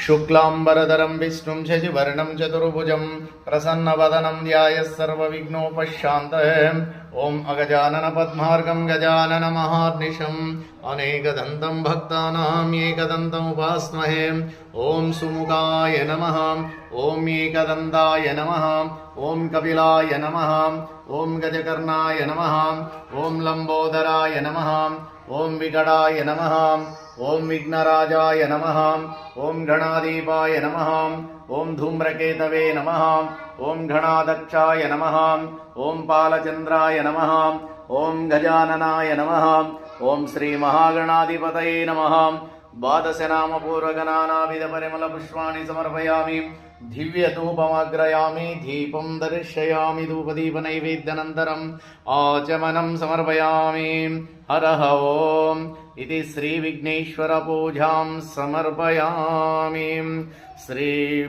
शुक्लांबरधरं विष्णुं शशिवर्णं चतुर्भुजं प्रसन्नवदनं ध्यायः सर्वविघ्नोपशान्तये। ॐ अगजानन पद्मार्गं गजानन महार्निशम् अनेकदन्तं भक्तानां एकदन्तम् उपास्महे। ॐ सुमुखाय नमः, ॐ एकदन्ताय नमः, ॐ कपिलाय नमः, ॐ गजकर्णाय नमः, ॐ लंबोदराय नमः, ॐ विकटाय नमः, ॐ विघ्नराजाय नमः, ॐ गणाधिपाय नमः, ॐ धूम्रकेतवे नमः, ॐ गणाध्यक्षाय नमः, ॐ पालचन्द्राय नमः, ॐ गजाननाय नमः, ॐ श्री महागणाधिपतये नमः। द्वादशनामपूर्वगणानाविधपरिमलपुष्पाणि समर्पयामि। दिव्यधूपमग्रयामि, दीपं दर्शयामि, धूपदीपनैवेद्यानन्तरम् आचमनं समर्पयामि। हरः ओम् इति श्रीविघ्नेश्वरपूजां समर्पयामि। श्री